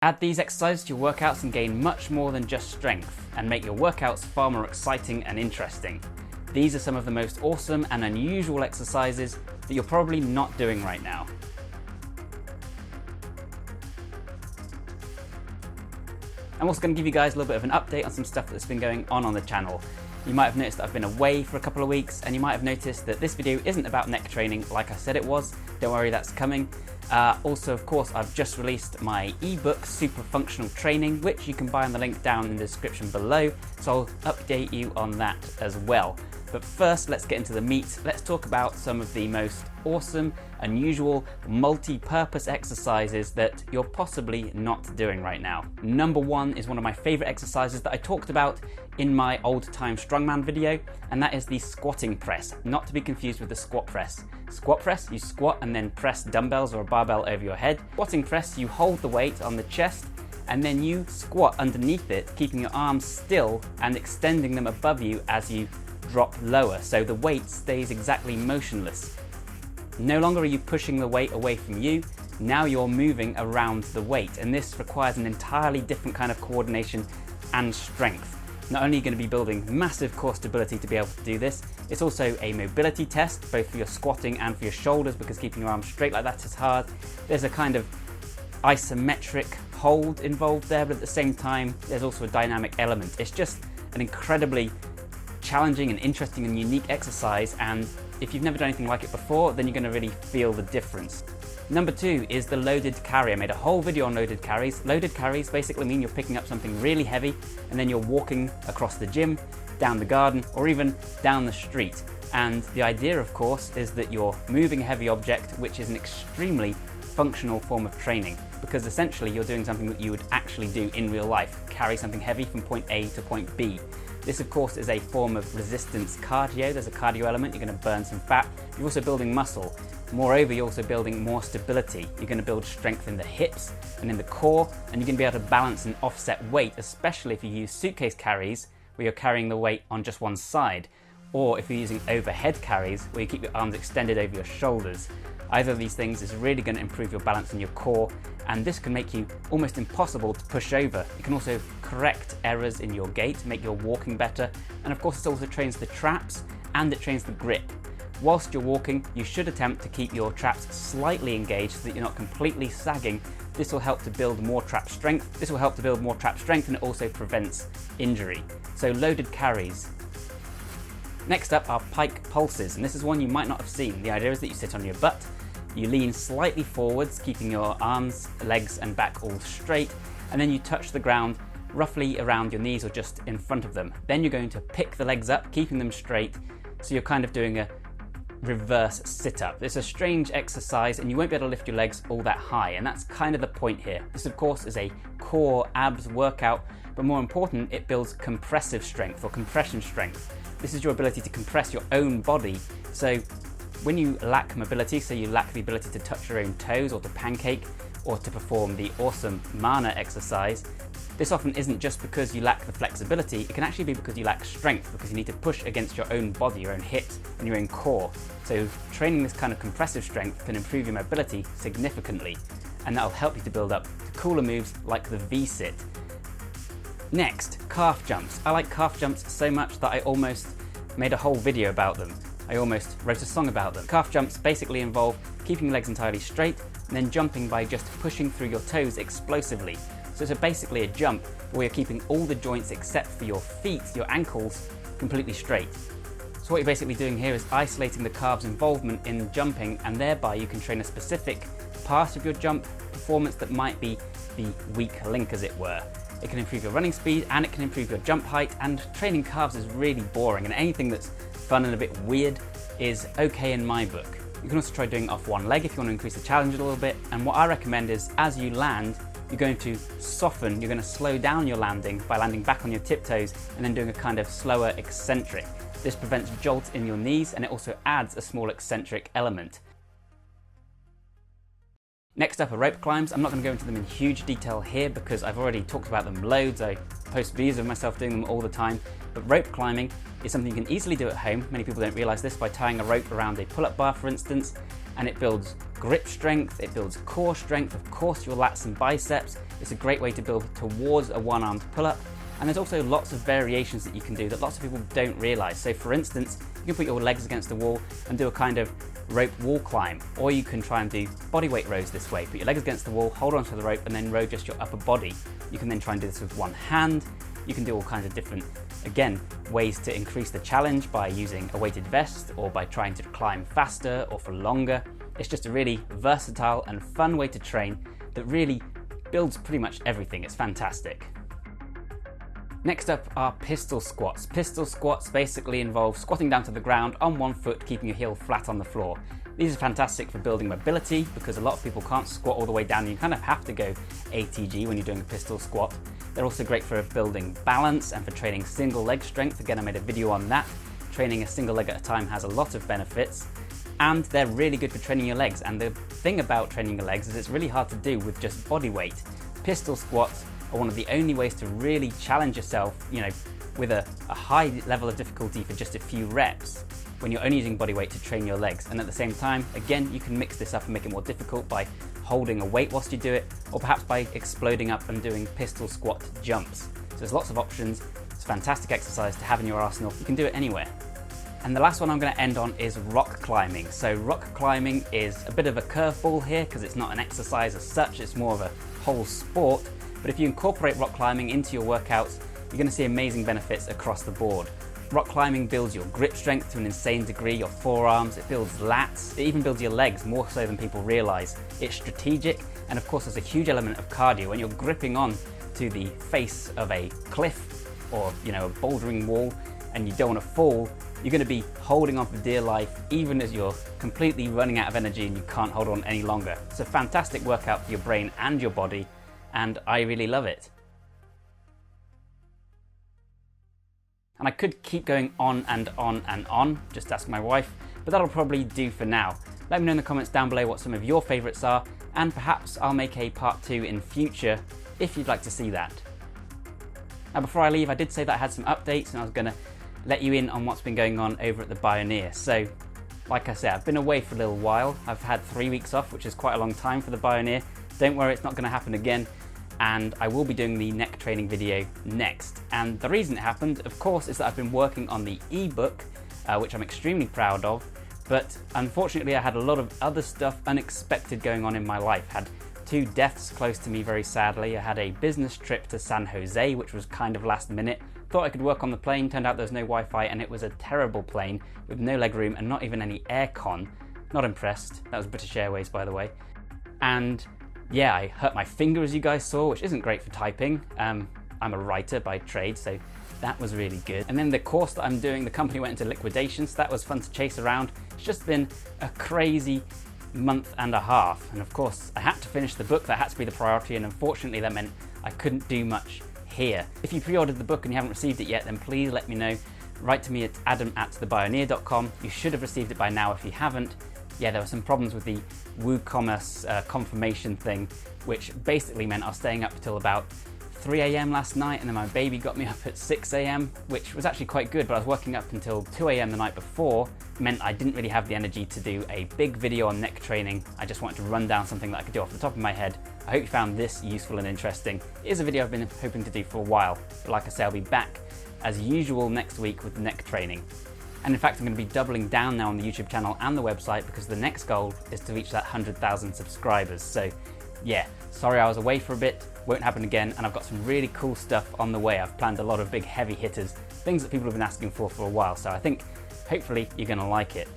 Add these exercises to your workouts and gain much more than just strength, and make your workouts far more exciting and interesting. These are some of the most awesome and unusual exercises that you're probably not doing right now. I'm also going to give you guys a little bit of an update on some stuff that's been going on the channel. You might have noticed that I've been away for a couple of weeks, and you might have noticed that this video isn't about neck training like I said it was. Don't worry, that's coming. Also, of course, I've just released my ebook, Super Functional Training, which you can buy on the link down in the description below, so I'll update you on that as well. But first, let's get into the meat. Let's talk about some of the most awesome, unusual, multi-purpose exercises that you're possibly not doing right now. Number one is one of my favorite exercises that I talked about in my old time strongman video, and that is the squatting press, not to be confused with the squat press. Squat press, you squat and then press dumbbells or a barbell over your head. Squatting press, you hold the weight on the chest and then you squat underneath it, keeping your arms still and extending them above you as you drop lower, so the weight stays exactly motionless. No longer are you pushing the weight away from you, now you're moving around the weight, and this requires an entirely different kind of coordination and strength. Not only are you going to be building massive core stability to be able to do this, it's also a mobility test, both for your squatting and for your shoulders, because keeping your arms straight like that is hard. There's a kind of isometric hold involved there, but at the same time, there's also a dynamic element. It's just an incredibly challenging and interesting and unique exercise, and if you've never done anything like it before, then you're going to really feel the difference. Number two is the loaded carry. I made a whole video on loaded carries. Loaded carries basically mean you're picking up something really heavy and then you're walking across the gym, down the garden, or even down the street. And the idea, of course, is that you're moving a heavy object, which is an extremely functional form of training, because essentially you're doing something that you would actually do in real life, carry something heavy from point A to point B. This, of course, is a form of resistance cardio. There's a cardio element, you're going to burn some fat. You're also building muscle. Moreover, you're also building more stability. You're going to build strength in the hips and in the core, and you're going to be able to balance and offset weight, especially if you use suitcase carries where you're carrying the weight on just one side, or if you're using overhead carries where you keep your arms extended over your shoulders. Either of these things is really going to improve your balance in your core, and this can make you almost impossible to push over. It can also correct errors in your gait, make your walking better, and of course it also trains the traps and it trains the grip. Whilst you're walking, you should attempt to keep your traps slightly engaged so that you're not completely sagging. This will help to build more trap strength. And it also prevents injury. So loaded carries. Next up are pike pulses, and this is one you might not have seen. The idea is that you sit on your butt, you lean slightly forwards, keeping your arms, legs and back all straight, and then you touch the ground roughly around your knees or just in front of them. Then you're going to pick the legs up, keeping them straight, so you're kind of doing a reverse sit-up. It's a strange exercise and you won't be able to lift your legs all that high, and that's kind of the point here. This, of course, is a core abs workout, but more important, it builds compressive strength or compression strength. This is your ability to compress your own body. So when you lack mobility, so you lack the ability to touch your own toes or to pancake or to perform the awesome mana exercise, this often isn't just because you lack the flexibility, it can actually be because you lack strength, because you need to push against your own body, your own hips and your own core. So training this kind of compressive strength can improve your mobility significantly, and that'll help you to build up to cooler moves like the V-sit. Next, calf jumps. I like calf jumps so much that I almost made a whole video about them. I almost wrote a song about them. Calf jumps basically involve keeping your legs entirely straight and then jumping by just pushing through your toes explosively. So it's basically a jump where you're keeping all the joints except for your feet, your ankles, completely straight. So what you're basically doing here is isolating the calves' involvement in jumping, and thereby you can train a specific part of your jump performance that might be the weak link, as it were. It can improve your running speed and it can improve your jump height, and training calves is really boring, and anything that's fun and a bit weird is okay in my book. You can also try doing it off one leg if you want to increase the challenge a little bit, and what I recommend is as you land, you're going to soften, you're going to slow down your landing by landing back on your tiptoes and then doing a kind of slower eccentric. This prevents jolts in your knees, and it also adds a small eccentric element. Next up are rope climbs. I'm not going to go into them in huge detail here because I've already talked about them loads. I post videos of myself doing them all the time. But rope climbing is something you can easily do at home. Many people don't realize this by tying a rope around a pull-up bar, for instance, and it builds grip strength, it builds core strength, of course your lats and biceps. It's a great way to build towards a one-armed pull-up. And there's also lots of variations that you can do that lots of people don't realize. So for instance, you can put your legs against the wall and do a kind of rope wall climb, or you can try and do bodyweight rows this way. Put your legs against the wall, hold onto the rope, and then row just your upper body. You can then try and do this with one hand. You can do all kinds of different, again, ways to increase the challenge by using a weighted vest or by trying to climb faster or for longer. It's just a really versatile and fun way to train that really builds pretty much everything. It's fantastic. Next up are pistol squats. Pistol squats basically involve squatting down to the ground on one foot, keeping your heel flat on the floor. These are fantastic for building mobility because a lot of people can't squat all the way down. You kind of have to go ATG when you're doing a pistol squat. They're also great for building balance and for training single leg strength. Again, I made a video on that. Training a single leg at a time has a lot of benefits. And they're really good for training your legs. And the thing about training your legs is it's really hard to do with just body weight. Pistol squats are one of the only ways to really challenge yourself, with a high level of difficulty for just a few reps when you're only using body weight to train your legs. And at the same time, again, you can mix this up and make it more difficult by holding a weight whilst you do it, or perhaps by exploding up and doing pistol squat jumps. So there's lots of options. It's a fantastic exercise to have in your arsenal. You can do it anywhere. And the last one I'm going to end on is rock climbing. So rock climbing is a bit of a curveball here because it's not an exercise as such, it's more of a whole sport. But if you incorporate rock climbing into your workouts, you're going to see amazing benefits across the board. Rock climbing builds your grip strength to an insane degree, your forearms, it builds lats, it even builds your legs more so than people realize. It's strategic, and of course there's a huge element of cardio. When you're gripping on to the face of a cliff or a bouldering wall and you don't want to fall, you're going to be holding on for dear life even as you're completely running out of energy and you can't hold on any longer. It's a fantastic workout for your brain and your body, and I really love it. And I could keep going on and on and on, just ask my wife, but that'll probably do for now. Let me know in the comments down below what some of your favourites are, and perhaps I'll make a part 2 in future if you'd like to see that. Now before I leave, I did say that I had some updates and I was going to let you in on what's been going on over at the Bioneer. So, like I said, I've been away for a little while. I've had 3 weeks off, which is quite a long time for the Bioneer. Don't worry, it's not going to happen again. And I will be doing the neck training video next. And the reason it happened, of course, is that I've been working on the ebook, which I'm extremely proud of. But unfortunately, I had a lot of other stuff unexpected going on in my life. Had 2 deaths close to me, very sadly. I had a business trip to San Jose, which was kind of last minute. Thought I could work on the plane, turned out there's no Wi-Fi, and it was a terrible plane with no legroom and not even any aircon. Not impressed. That was British Airways, by the way. And yeah, I hurt my finger, as you guys saw, which isn't great for typing. I'm a writer by trade, so that was really good. And then the course that I'm doing, the company went into liquidation, so that was fun to chase around. It's just been a crazy month and a half. And of course, I had to finish the book. That had to be the priority, and unfortunately that meant I couldn't do much here. If you pre-ordered the book and you haven't received it yet, then please let me know. Write to me at adam@thebioneer.com. You should have received it by now if you haven't. Yeah, there were some problems with the WooCommerce confirmation thing, which basically meant I was staying up till about 3 AM last night, and then my baby got me up at 6 AM, which was actually quite good, but I was working up until 2 AM the night before. It meant I didn't really have the energy to do a big video on neck training. I just wanted to run down something that I could do off the top of my head. I hope you found this useful and interesting. It is a video I've been hoping to do for a while, but like I say, I'll be back as usual next week with neck training. And in fact, I'm going to be doubling down now on the YouTube channel and the website because the next goal is to reach that 100,000 subscribers. So yeah, sorry I was away for a bit, won't happen again, and I've got some really cool stuff on the way. I've planned a lot of big heavy hitters, things that people have been asking for a while, so I think hopefully you're going to like it.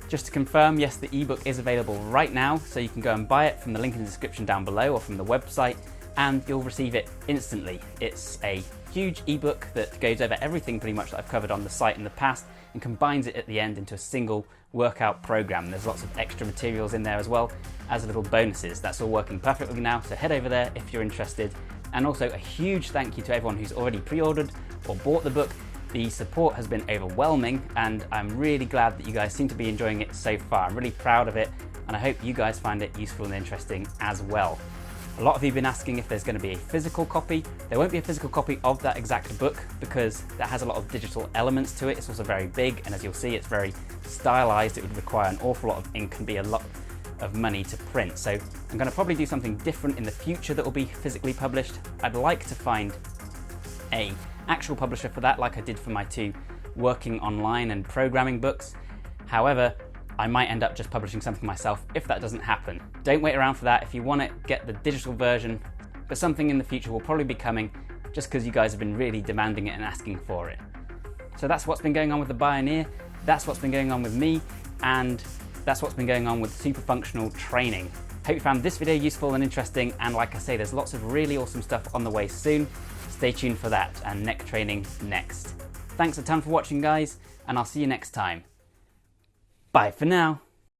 Just to confirm, yes, the ebook is available right now, so you can go and buy it from the link in the description down below or from the website, and you'll receive it instantly. It's a huge ebook that goes over everything pretty much that I've covered on the site in the past and combines it at the end into a single workout program. There's lots of extra materials in there as well as little bonuses. That's all working perfectly now, so head over there if you're interested. And also a huge thank you to everyone who's already pre-ordered or bought the book. The support has been overwhelming, and I'm really glad that you guys seem to be enjoying it so far. I'm really proud of it, and I hope you guys find it useful and interesting as well. A lot of you have been asking if there's going to be a physical copy. There won't be a physical copy of that exact book because that has a lot of digital elements to it. It's also very big, and as you'll see, it's very stylized. It would require an awful lot of ink and be a lot of money to print. So I'm going to probably do something different in the future that will be physically published. I'd like to find an actual publisher for that, like I did for my 2 working online and programming books. However, I might end up just publishing something myself if that doesn't happen. Don't wait around for that. If you want it, get the digital version, but something in the future will probably be coming just because you guys have been really demanding it and asking for it. So that's what's been going on with the Bioneer, that's what's been going on with me, and that's what's been going on with super functional training. Hope you found this video useful and interesting, and like I say, there's lots of really awesome stuff on the way soon. Stay tuned for that, and neck training next. Thanks a ton for watching, guys, and I'll see you next time. Bye for now.